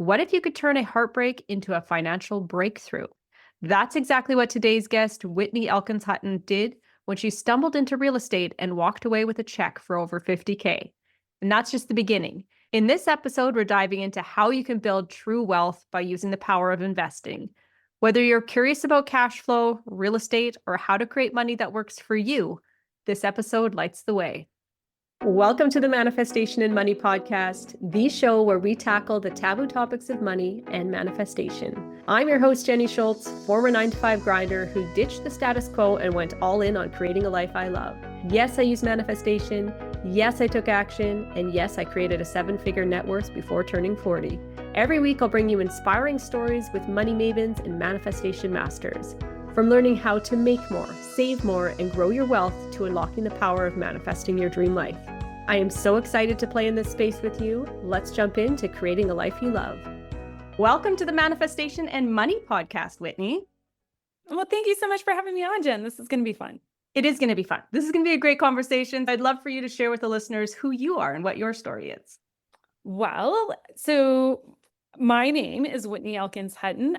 What if you could turn a heartbreak into a financial breakthrough? That's exactly what today's guest, Whitney Elkins-Hutten, did when she stumbled into real estate and walked away with a check for over 50K. And that's just the beginning. In this episode, we're diving into how you can build true wealth by using the power of investing. Whether you're curious about cash flow, real estate, or how to create money that works for you, this episode lights the way. Welcome to the Manifestation and Money Podcast, the show where we tackle the taboo topics of money and manifestation. I'm your host, Jenny Schultz, former 9-to-5 grinder who ditched the status quo and went all in on creating a life I love. Yes, I use manifestation. Yes, I took action. And yes, I created a 7-figure net worth before turning 40. Every week, I'll bring you inspiring stories with money mavens and manifestation masters. From learning how to make more, save more, and grow your wealth to unlocking the power of manifesting your dream life. I am so excited to play in this space with you. Let's jump into creating a life you love. Welcome to the Manifestation and Money Podcast, Whitney. Well, thank you so much for having me on, Jen. This is going to be fun. It is going to be fun. This is going to be a great conversation. I'd love for you to share with the listeners who you are and what your story is. Well, so my name is Whitney Elkins-Hutten.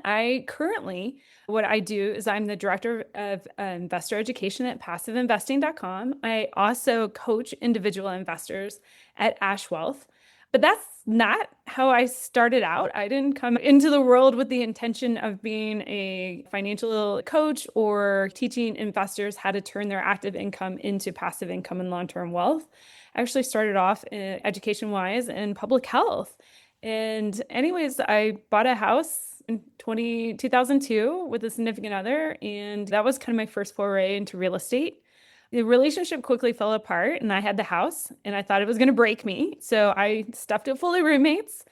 What I do is I'm the director of investor education at passiveinvesting.com. I also coach individual investors at Ash Wealth, but that's not how I started out. I didn't come into the world with the intention of being a financial coach or teaching investors how to turn their active income into passive income and long-term wealth. I actually started off education-wise in public health. And anyways, I bought a house in 2002 with a significant other, and that was kind of my first foray into real estate. The relationship quickly fell apart, and I had the house, and I thought it was going to break me. So I stuffed it full of roommates,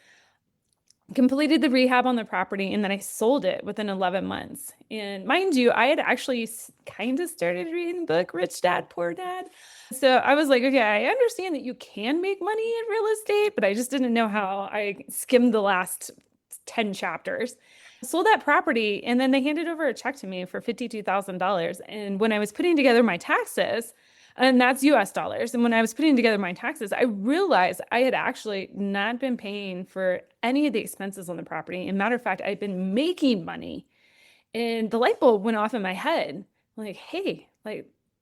completed the rehab on the property, and then I sold it within 11 months. And mind you, I had actually kind of started reading the book, Rich Dad, Poor Dad. So I was like, okay, I understand that you can make money in real estate, but I just didn't know how. I skimmed the last 10 chapters. Sold that property, and then they handed over a check to me for $52,000. And when I was putting together my taxes, and that's US dollars. And when I was putting together my taxes, I realized I had actually not been paying for any of the expenses on the property. And matter of fact, I'd been making money. And the light bulb went off in my head. I'm like, hey,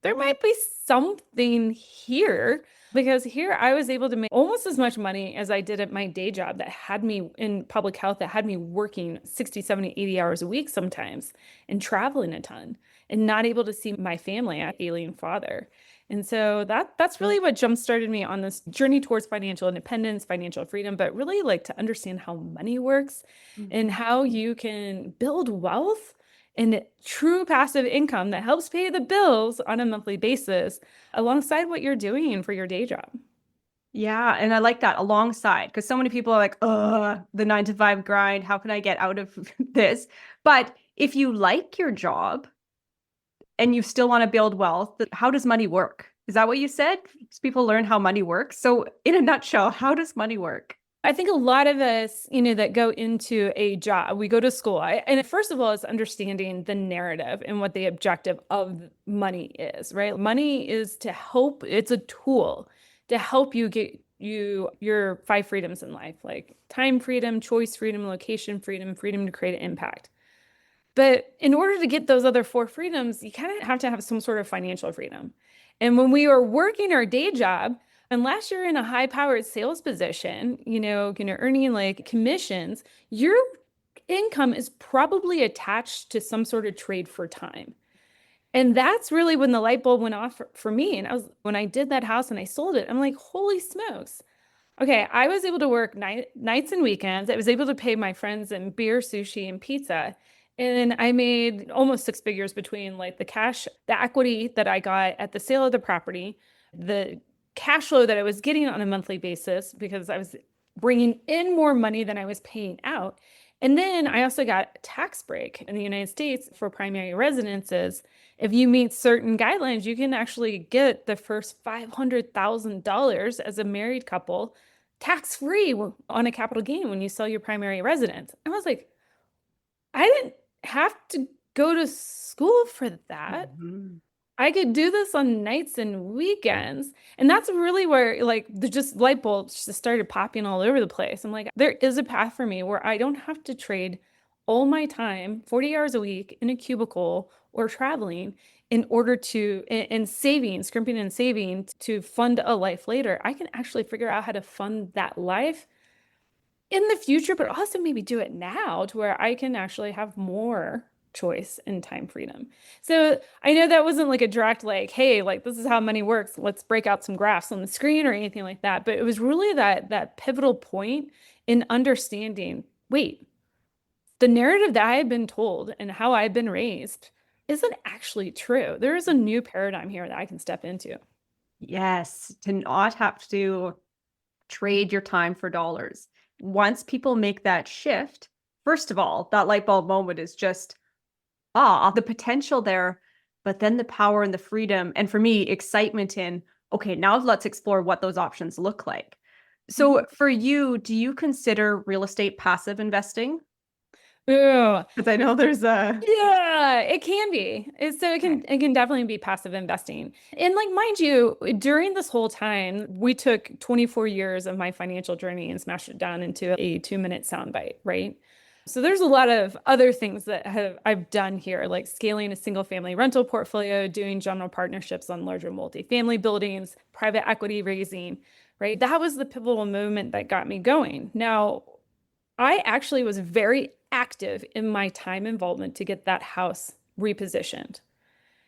there might be something here, because here I was able to make almost as much money as I did at my day job that had me in public health, that had me working 60, 70, 80 hours a week sometimes and traveling a ton and not able to see my family, an alien father. And so that's really what jump-started me on this journey towards financial independence, financial freedom, but really to understand how money works and how you can build wealth and true passive income that helps pay the bills on a monthly basis alongside what you're doing for your day job. Yeah, and I like that, alongside, because so many people are like, the 9-to-5 grind, how can I get out of this? But if you like your job and you still want to build wealth, how does money work? Is that what you said? People learn how money works. So in a nutshell, how does money work? I think a lot of us, that go into a job, we go to school. And first of all, it's understanding the narrative and what the objective of money is, right? Money is it's a tool to help you get your 5 freedoms in life, like time freedom, choice freedom, location freedom, freedom to create an impact. But in order to get those other 4 freedoms, you kind of have to have some sort of financial freedom. And when we are working our day job, unless you're in a high-powered sales position, earning commissions, your income is probably attached to some sort of trade for time. And that's really when the light bulb went off for me. And when I did that house and I sold it, I'm like, holy smokes. Okay, I was able to work nights and weekends. I was able to pay my friends in beer, sushi, and pizza. And I made almost 6 figures between the equity that I got at the sale of the property, the cash flow that I was getting on a monthly basis because I was bringing in more money than I was paying out. And then I also got a tax break in the United States for primary residences. If you meet certain guidelines, you can actually get the first $500,000 as a married couple tax-free on a capital gain when you sell your primary residence. And I was like, I didn't have to go to school for that. I could do this on nights and weekends. And that's really where like the just light bulbs just started popping all over the place. I'm like, there is a path for me where I don't have to trade all my time, 40 hours a week in a cubicle or traveling in order to, and saving, scrimping and saving to fund a life later. I can actually figure out how to fund that life in the future, but also maybe do it now to where I can actually have more choice and time freedom. So I know that wasn't like a direct, like, hey, like this is how money works. Let's break out some graphs on the screen or anything like that. But it was really that pivotal point in understanding, wait, the narrative that I had been told and how I've been raised isn't actually true. There is a new paradigm here that I can step into. Yes, to not have to trade your time for dollars. Once people make that shift, first of all, that light bulb moment is just, the potential there, but then the power and the freedom, and for me, excitement in, okay, now let's explore what those options look like. Mhm. So for you, do you consider real estate passive investing? Ooh. Because I know there's a Yeah, it can be. So okay. it can definitely be passive investing. And like mind you, during this whole time, we took 24 years of my financial journey and smashed it down into a 2-minute soundbite, right? So there's a lot of other things that I've done here, like scaling a single family rental portfolio, doing general partnerships on larger multifamily buildings, private equity raising, right? That was the pivotal moment that got me going. Now, I actually was very active in my time involvement to get that house repositioned.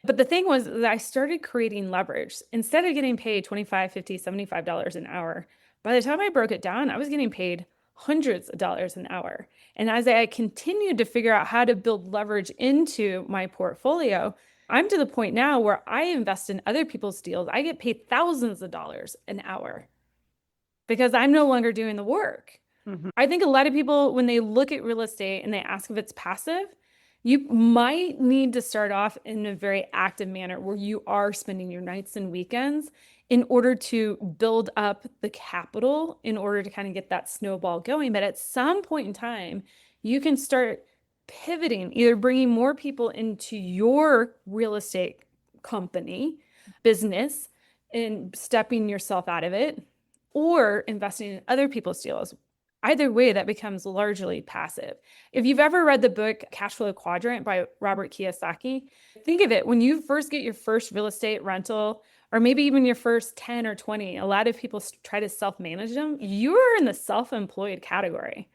But the thing was that I started creating leverage. Instead of getting paid 25, 50, $75 an hour, by the time I broke it down, I was getting paid hundreds of dollars an hour. And as I continued to figure out how to build leverage into my portfolio, I'm to the point now where I invest in other people's deals. I get paid thousands of dollars an hour because I'm no longer doing the work. Mhm. I think a lot of people, when they look at real estate and they ask if it's passive, you might need to start off in a very active manner where you are spending your nights and weekends in order to build up the capital in order to kind of get that snowball going. But at some point in time, you can start pivoting, either bringing more people into your real estate company, business, and stepping yourself out of it, or investing in other people's deals. Either way, that becomes largely passive. If you've ever read the book Cash Flow Quadrant by Robert Kiyosaki, think of it when you first get your first real estate rental, or maybe even your first 10 or 20, a lot of people try to self manage them. You're in the self employed category,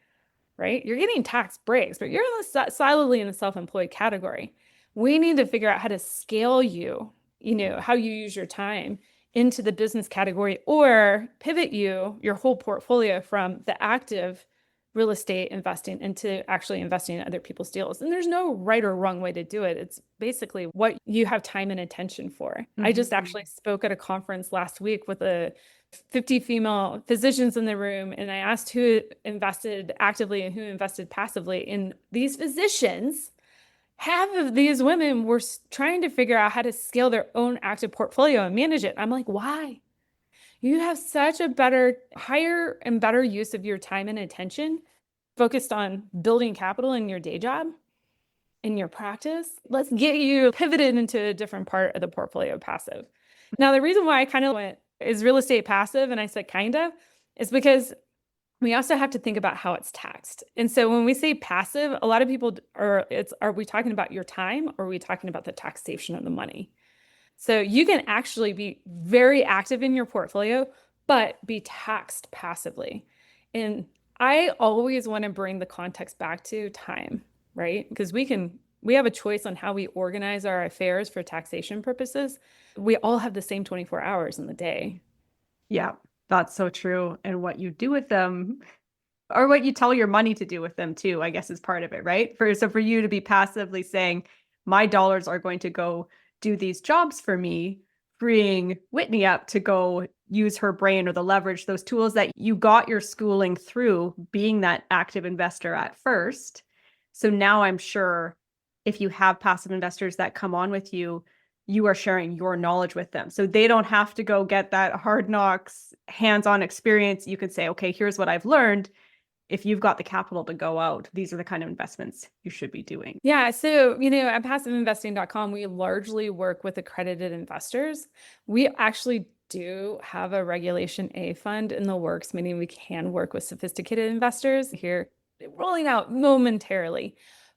right? You're getting tax breaks, but you're in solidly in the self-employed category. We need to figure out how to scale you, how you use your time into the business category or pivot your whole portfolio from the active real estate investing into actually investing in other people's deals. And there's no right or wrong way to do it. It's basically what you have time and attention for. I just Mhm. actually spoke at a conference last week with 50 female physicians in the room, and I asked who invested actively and who invested passively. And these physicians, half of these women were trying to figure out how to scale their own active portfolio and manage it. I'm like, why? You have such a better, higher and better use of your time and attention focused on building capital in your day job, in your practice. Let's get you pivoted into a different part of the portfolio passive. Now, the reason why I kind of went, is real estate passive? And I said, kind of, is because we also have to think about how it's taxed. And so when we say passive, a lot of people are we talking about your time or are we talking about the taxation of the money? So you can actually be very active in your portfolio, but be taxed passively. And I always want to bring the context back to time, right? Because we have a choice on how we organize our affairs for taxation purposes. We all have the same 24 hours in the day. Yeah, that's so true. And what you do with them or what you tell your money to do with them too, I guess is part of it, right? For you to be passively saying, my dollars are going to go do these jobs for me, freeing Whitney up to go use her brain or the leverage, those tools that you got your schooling through being that active investor at first. So now I'm sure if you have passive investors that come on with you, you are sharing your knowledge with them. So they don't have to go get that hard knocks, hands-on experience. You can say, okay, here's what I've learned. if you've got the capital to go out, these are the kind of investments you should be doing. Yeah. So, at passiveinvesting.com, we largely work with accredited investors. We actually do have a Regulation A fund in the works, meaning we can work with sophisticated investors here, rolling out momentarily.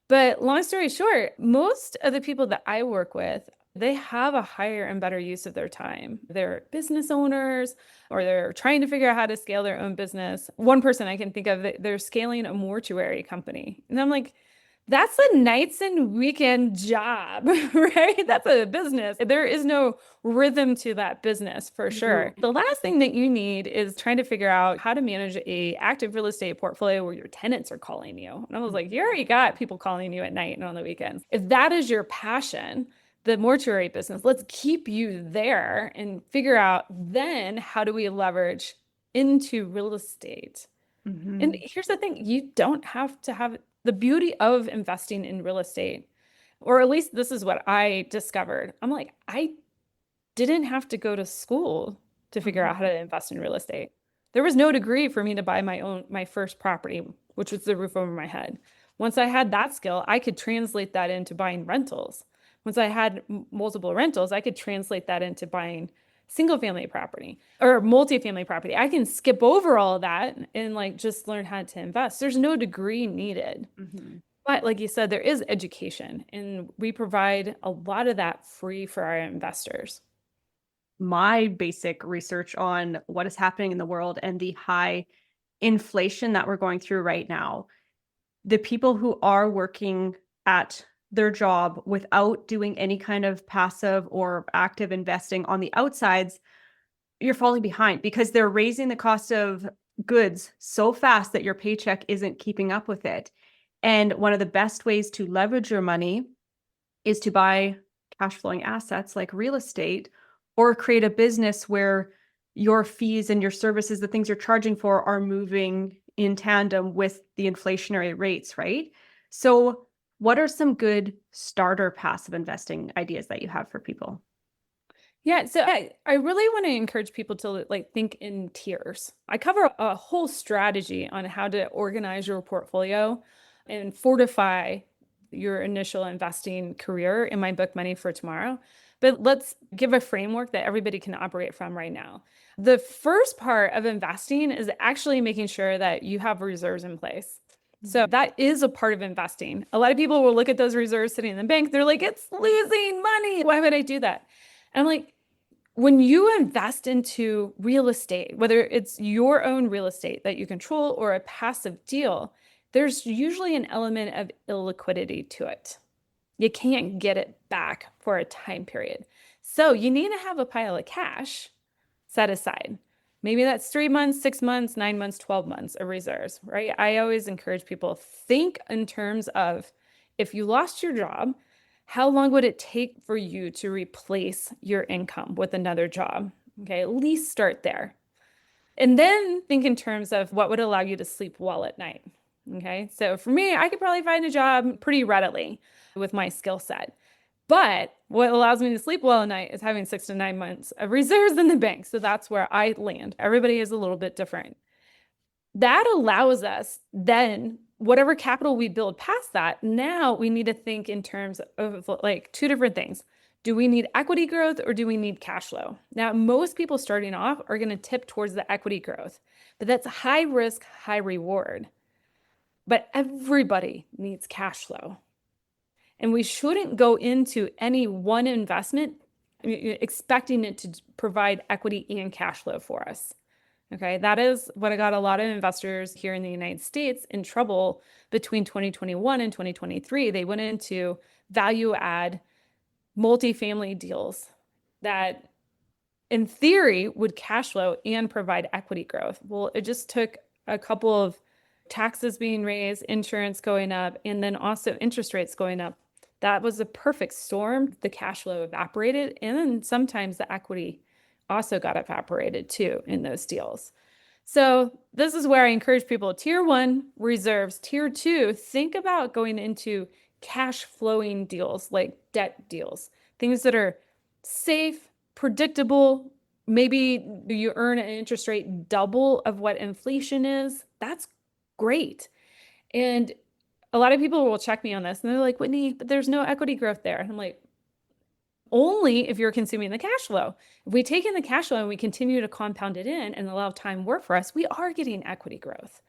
But long story short, most of the people that I work with, they have a higher and better use of their time. They're business owners or they're trying to figure out how to scale their own business. One person I can think of, they're scaling a mortuary company. And I'm like, that's a nights and weekend job, right? That's a business. There is no rhythm to that business for sure. The last thing that you need is trying to figure out how to manage a active real estate portfolio where your tenants are calling you. And I was like, you already got people calling you at night and on the weekends. If that is your passion, the mortuary business, let's keep you there and figure out then how do we leverage into real estate. And here's the thing, you don't have to have the beauty of investing in real estate, or at least this is what I discovered. I'm like, I didn't have to go to school to figure out how to invest in real estate. There was no degree for me to buy my first property, which was the roof over my head. Once I had that skill, I could translate that into buying rentals. Once I had multiple rentals, I could translate that into buying single family property or multifamily property. I can skip over all of that and just learn how to invest. There's no degree needed. But like you said, there is education, and we provide a lot of that free for our investors. My basic research on what is happening in the world and the high inflation that we're going through right now, the people who are working at their job without doing any kind of passive or active investing on the outsides, you're falling behind because they're raising the cost of goods so fast that your paycheck isn't keeping up with it. And one of the best ways to leverage your money is to buy cash flowing assets like real estate, or create a business where your fees and your services, the things you're charging for, are moving in tandem with the inflationary rates, right? So what are some good starter passive investing ideas that you have for people? Yeah, so I really want to encourage people to think in tiers. I cover a whole strategy on how to organize your portfolio and fortify your initial investing career in my book, Money for Tomorrow. But let's give a framework that everybody can operate from right now. The first part of investing is actually making sure that you have reserves in place. So that is a part of investing. A lot of people will look at those reserves sitting in the bank. They're like, it's losing money. Why would I do that? And I'm like, when you invest into real estate, whether it's your own real estate that you control or a passive deal, there's usually an element of illiquidity to it. You can't get it back for a time period. So you need to have a pile of cash set aside. Maybe that's 3 months, 6 months, 9 months, 12 months of reserves, right? I always encourage people, think in terms of, if you lost your job, how long would it take for you to replace your income with another job? Okay, at least start there. And then think in terms of what would allow you to sleep well at night. Okay, so for me, I could probably find a job pretty readily with my skill set. But what allows me to sleep well at night is having 6 to 9 months of reserves in the bank. So that's where I land. Everybody is a little bit different. That allows us then, whatever capital we build past that, now we need to think in terms of two different things. Do we need equity growth or do we need cash flow? Now, most people starting off are going to tip towards the equity growth, but that's high risk, high reward. But everybody needs cash flow. And we shouldn't go into any one investment expecting it to provide equity and cash flow for us. Okay, that is what I got a lot of investors here in the United States in trouble between 2021 and 2023. They went into value add multifamily deals that in theory would cash flow and provide equity growth. Well, it just took a couple of taxes being raised, insurance going up, and then also interest rates going up. That was a perfect storm. The cash flow evaporated, and then sometimes the equity also got evaporated too in those deals. So this is where I encourage people, tier 1, reserves. Tier 2, think about going into cash flowing deals like debt deals, things that are safe, predictable. Maybe you earn an interest rate double of what inflation is. That's great. And a lot of people will check me on this and they're like, Whitney, but there's no equity growth there. And I'm like, only if you're consuming the cash flow. If we take in the cash flow and we continue to compound it in and allow time work for us, we are getting equity growth.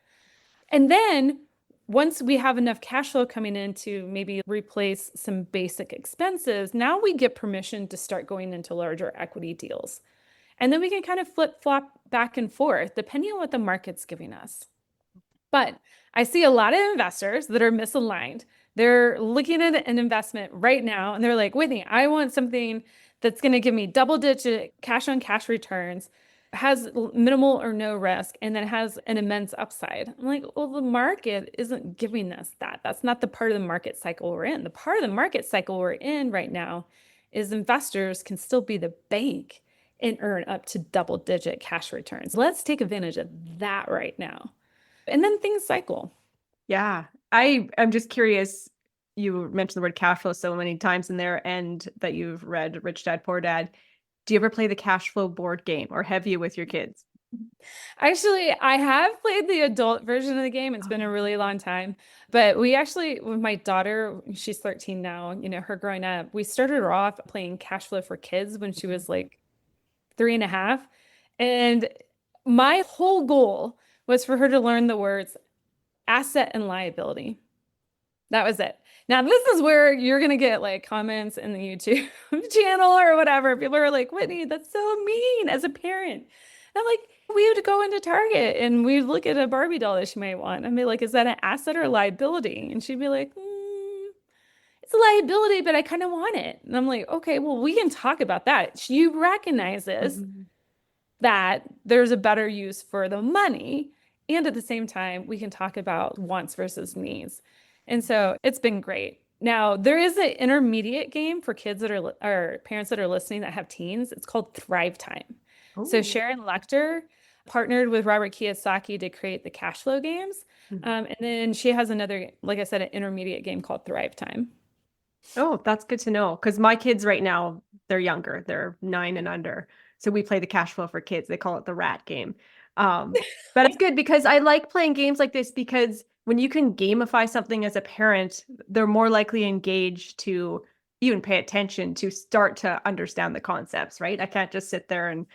And then once we have enough cash flow coming in to maybe replace some basic expenses, now we get permission to start going into larger equity deals. And then we can kind of flip flop back and forth depending on what the market's giving us. But I see a lot of investors that are misaligned. They're looking at an investment right now and they're like, Whitney, I want something that's going to give me double-digit cash on cash returns, has minimal or no risk, and then has an immense upside. I'm like, well, the market isn't giving us that. That's not the part of the market cycle we're in. The part of the market cycle we're in right now is investors can still be the bank and earn up to double-digit cash returns. Let's take advantage of that right now. And then things cycle. Yeah. I'm just curious. You mentioned the word cash flow so many times in there, and that you've read Rich Dad, Poor Dad. Do you ever play the cash flow board game, or have you with your kids? Actually, I have played the adult version of the game. It's been a really long time. But we actually, with my daughter, she's 13 now, her growing up, we started her off playing cash flow for kids when she was like 3.5. And my whole goal was for her to learn the words asset and liability. That was it. Now, this is where you're going to get like comments in the YouTube channel or whatever. People are like, Whitney, that's so mean as a parent. And I'm like, we would go into Target and we'd look at a Barbie doll that she might want. I'd be like, is that an asset or liability? And she'd be like, it's a liability, but I kind of want it. And I'm like, okay, well, we can talk about that. She recognizes that there's a better use for the money. And at the same time, we can talk about wants versus needs. And so it's been great. Now, there is an intermediate game for kids that are, or parents that are listening that have teens. It's called Thrive Time. So Sharon Lechter partnered with Robert Kiyosaki to create the cash flow games. And then she has another, like I said, an intermediate game called Thrive Time. Oh, that's good to know. Because my kids right now, they're younger. They're 9 and under. So we play the cash flow for kids. They call it the rat game. But it's good because I like playing games like this, because when you can gamify something as a parent, they're more likely engaged to even pay attention, to start to understand the concepts, right? I can't just sit there and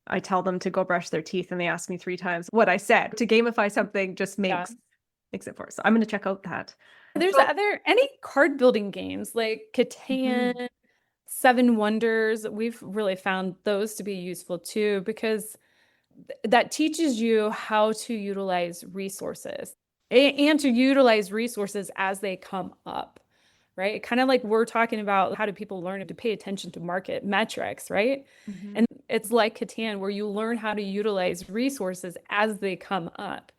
I tell them to go brush their teeth and they ask me 3 times what I said. To gamify something just makes it for us. So I'm going to check out that. There's any card building games like Catan, Seven Wonders. We've really found those to be useful too, because that teaches you how to utilize resources and to utilize resources as they come up, right? Kind of like we're talking about, how do people learn to pay attention to market metrics, right? And it's like Catan, where you learn how to utilize resources as they come up,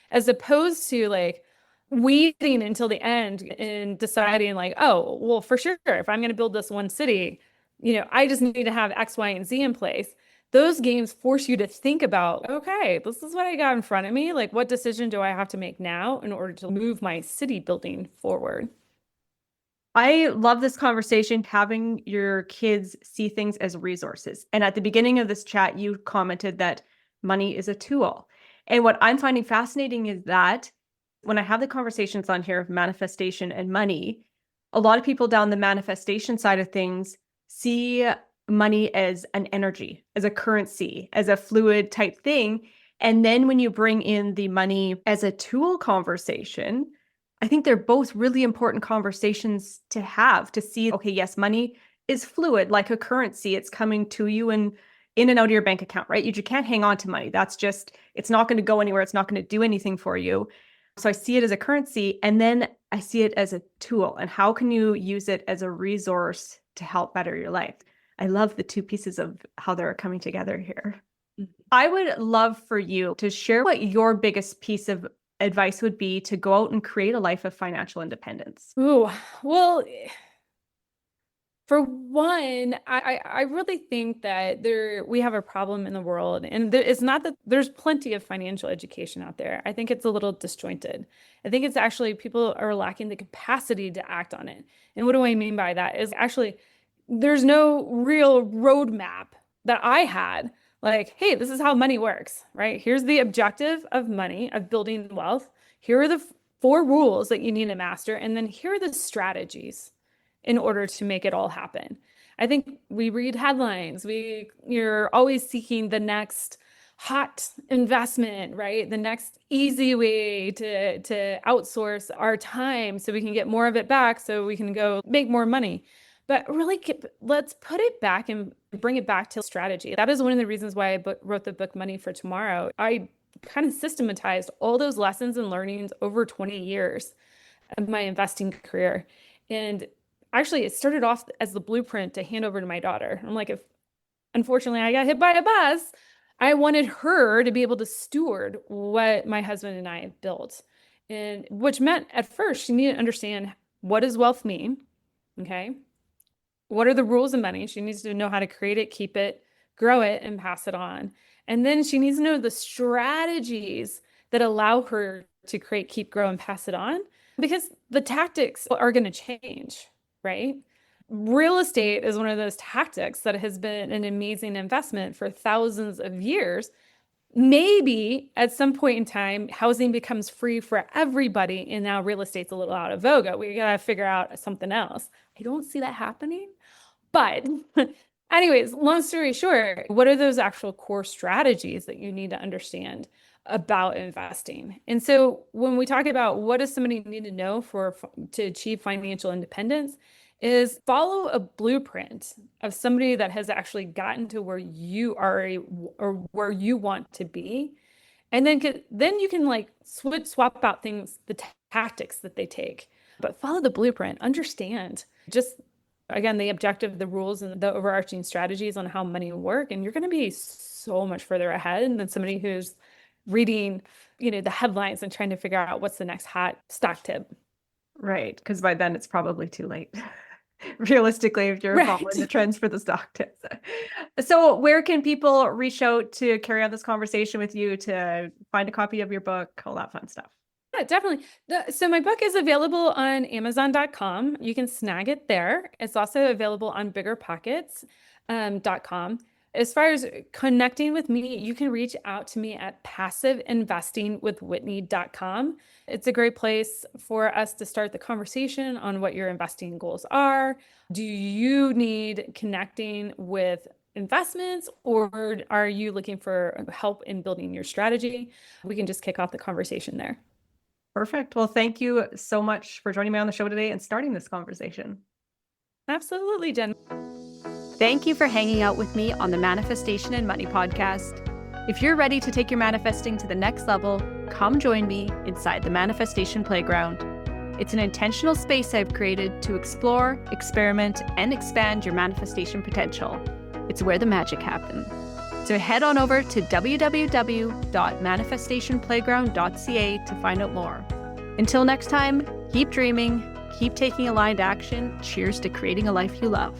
as opposed to like waiting until the end and deciding like, oh, well, for sure, if I'm going to build this one city, I just need to have X, Y, and Z in place. Those games force you to think about, okay, this is what I got in front of me. Like, what decision do I have to make now in order to move my city building forward? I love this conversation, having your kids see things as resources. And at the beginning of this chat, you commented that money is a tool. And what I'm finding fascinating is that when I have the conversations on here of manifestation and money, a lot of people down the manifestation side of things see money as an energy, as a currency, as a fluid type thing. And then when you bring in the money as a tool conversation, I think they're both really important conversations to have, to see, okay, yes, money is fluid like a currency. It's coming to you and in and out of your bank account, right? You can't hang on to money. That's just, it's not going to go anywhere. It's not going to do anything for you. So I see it as a currency, and then I see it as a tool. And how can you use it as a resource to help better your life? I love the two pieces of how they're coming together here. I would love for you to share what your biggest piece of advice would be to go out and create a life of financial independence. Ooh, well, for one, I really think that we have a problem in the world, and it's not that there's plenty of financial education out there. I think it's a little disjointed. I think it's actually people are lacking the capacity to act on it. And what do I mean by that? Is actually there's no real roadmap that I had. Like, hey, this is how money works, right? Here's the objective of money, of building wealth. Here are the 4 rules that you need to master. And then here are the strategies in order to make it all happen. I think we read headlines. You're always seeking the next hot investment, right? The next easy way to outsource our time so we can get more of it back so we can go make more money. But really, let's put it back and bring it back to strategy. That is one of the reasons why I wrote the book Money for Tomorrow. I kind of systematized all those lessons and learnings over 20 years of my investing career. And actually, it started off as the blueprint to hand over to my daughter. I'm like, if unfortunately I got hit by a bus, I wanted her to be able to steward what my husband and I have built. And which meant at first she needed to understand, what does wealth mean? Okay. What are the rules of money? She needs to know how to create it, keep it, grow it, and pass it on. And then she needs to know the strategies that allow her to create, keep, grow, and pass it on, because the tactics are going to change, right? Real estate is one of those tactics that has been an amazing investment for thousands of years. Maybe at some point in time, housing becomes free for everybody, and now real estate's a little out of vogue. We got to figure out something else. I don't see that happening. But anyways, long story short, what are those actual core strategies that you need to understand about investing? And so when we talk about what does somebody need to know to achieve financial independence, is follow a blueprint of somebody that has actually gotten to where you are or where you want to be. And then you can like swap out things, the tactics that they take, but follow the blueprint, understand just, again, the objective, the rules, and the overarching strategies on how money will work. And you're going to be so much further ahead than somebody who's reading, the headlines and trying to figure out what's the next hot stock tip. Right. Because by then it's probably too late. Realistically, if you're following the trends for the stock tips. So where can people reach out to carry on this conversation with you, to find a copy of your book, all that fun stuff? Yeah, definitely. So my book is available on Amazon.com. You can snag it there. It's also available on biggerpockets.com. As far as connecting with me, you can reach out to me at passiveinvestingwithwhitney.com. It's a great place for us to start the conversation on what your investing goals are. Do you need connecting with investments, or are you looking for help in building your strategy? We can just kick off the conversation there. Perfect. Well, thank you so much for joining me on the show today and starting this conversation. Absolutely, Jen. Thank you for hanging out with me on the Manifestation and Money podcast. If you're ready to take your manifesting to the next level, come join me inside the Manifestation Playground. It's an intentional space I've created to explore, experiment, and expand your manifestation potential. It's where the magic happens. So head on over to www.manifestationplayground.ca to find out more. Until next time, keep dreaming, keep taking aligned action. Cheers to creating a life you love.